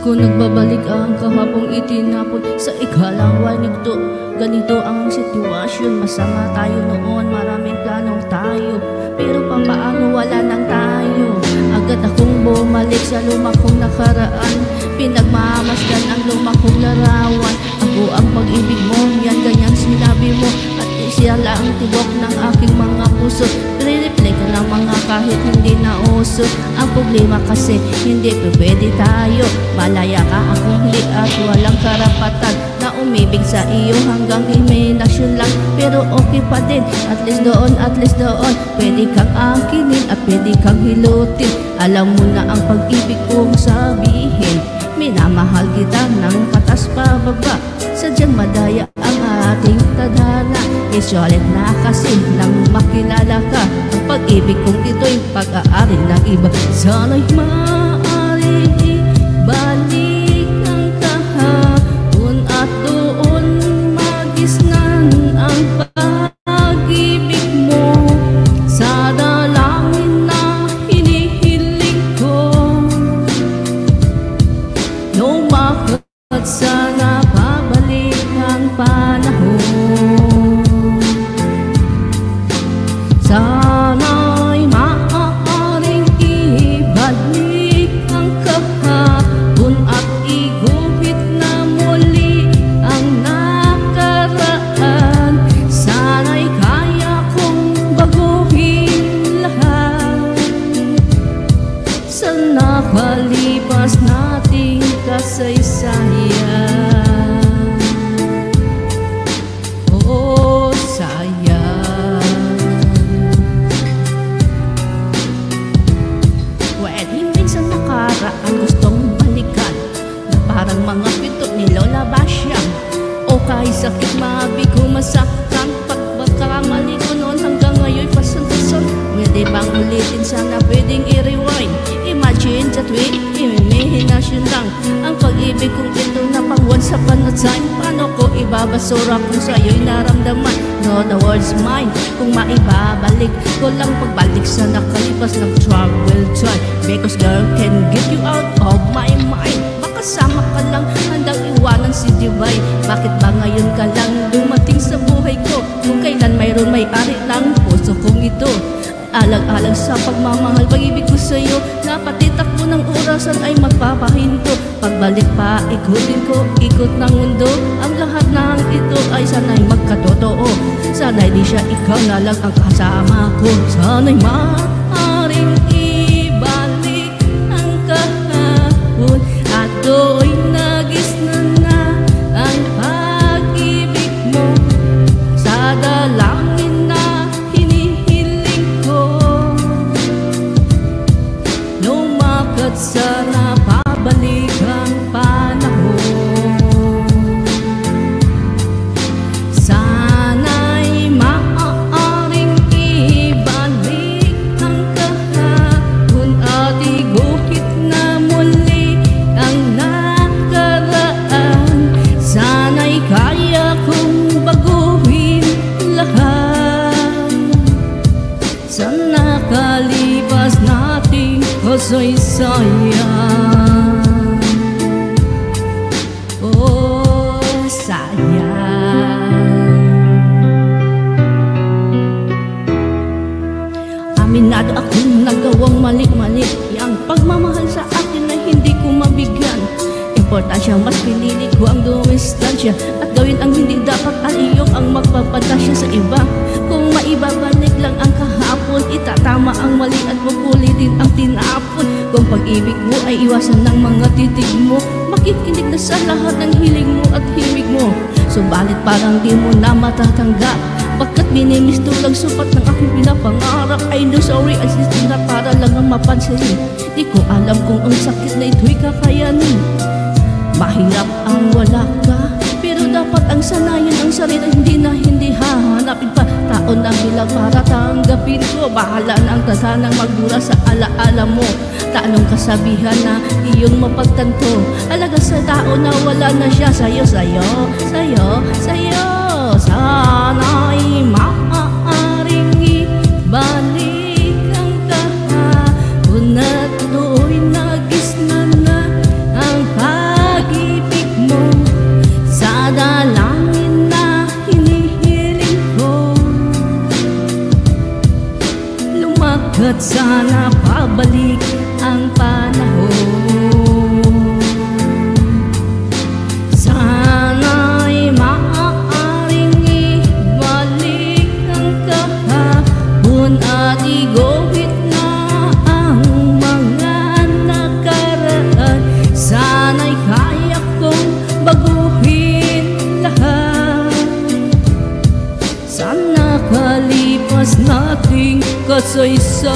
ko nagbabalik ang kahapong itinapon sa ikalaway nito. Ganito ang sitwasyon, masama tayo noon, maraming planong tayo, pero papaano wala nang tayo. Agad akong bumalik sa luma kong nakaraan, pinagmamasdan ang luma kong larawan. Ako ang pag-ibig mo, yan ganyang sinabi mo, at siya lang tibok ng aking mga puso. Re-replay ka ng mga kahit hindi na uso. Ang problema kasi hindi pwede tayo, malaya ka akong huli at walang karapatan na umibig sa iyo hanggang imaginasyon lang. Pero okay pa din, at least doon pwede kang akinin at pwede kang hilutin. Alam mo na ang pag-ibig kong sabihin, minamahal kita ng patas pababa. Sadyang madaya ang ating tadhana, isulit na kasi nang makilala ka. Ang pag-ibig kong ito'y pag-aari ng iba. Sana'y maaari ibalik ang kahapon at doon magisnan ang pag-ibig mo. Sa dalangin na hinihiling ko, lumakad sana pabalik ang panahon. Sana'y maaaring ibalik ang kahapon at iguhit na muli ang nakaraan. Sana'y kaya kong baguhin lahat sa nakalipas nating kasaysayan. Oh, sayang. Well, hindi sa nakaraan gustong balikan, na parang mga pinto ni Lola Basyang. O kahit sakit mabigo masaktan, pagkamali ko noon hanggang ngayon pasuntason. Pwede bang ulitin, sana pwedeng i-rewind. Imagine that way, imagination lang. Ang pag-ibig kong ito na pang once upon a time. Paano ko ibabasura kung sa'yo'y naramdaman? No, the world's mine. Kung maibabalik ko lang pagbalik sa nakalipas ng travel time. Because girl can get you out of my mind. Makasama ka lang, handang iwanan si Divay. Bakit ba ngayon ka lang dumating sa buhay ko? Kung kailan mayroon may-ari ng puso kong ito. Alag-alag sa pagmamahal, pag-ibig ko sa'yo, na pati takbo ng orasan ay magpapahinto. Pagbalik pa, ikutin ko, ikot ng mundo. Ang lahat ng ito ay sana'y magkatotoo. Sana'y di siya ikaw na lang ang kasama ko. Sana'y maaaring ibalik ang kahapon at do'y nagisnan na ang pag-ibig mo. Sa dalangin na hinihiling ko, lumakad sana pabalik ang panahon. Sana'y maaaring ibalik ang kahapon at iguhit na muli ang nakaraan. Sana'y kaya kong baguhin lahat sa nakalipas nating kasaysayan. Oh, sayang. Aminado akong nagawang mali-mali. Ang pagmamahal sa akin ay hindi ko mabigyan. Importansya, mas pinili ko ang dumistansya at gawin ang hindi dapat. Aliyong ang magpapadasya sa iba. Kung maibabalik lang ang kahapon, itatama ang mali at makulitin ang tinapon. Kung pag-ibig mo ay iwasan ng mga titig mo, makikinig na sa lahat ng hiling mo at himig mo. Subalit parang di mo na matatanggap, pagkat binimisto lang supat ng aking pinapangarap. I know sorry, I insist na para lang ang mapansin. Di ko alam kung ang sakit na ito'y kakayanin. Mahirap ang wala ka, pero dapat ang sanayan ang sarili. Hindi hahanapin pa tao na bilang para tanggapin ko. Bahala na ang tatanang magdura sa alaala mo. Tanong kasabihan na iyong mapagtanto. Alaga sa tao na wala na siya. Sa'yo, sa'yo, sa'yo, sa'yo. Sana'y maaaring ibalik ang kahapon at do'y nagisnan na ang sana pabalik ang panahon. Sana'y maaaring ibalik ang kahapon at iguhit na ang mga nakaraan. Sana'y kaya kong baguhin lahat. Sana kalipas nating kasaysayan.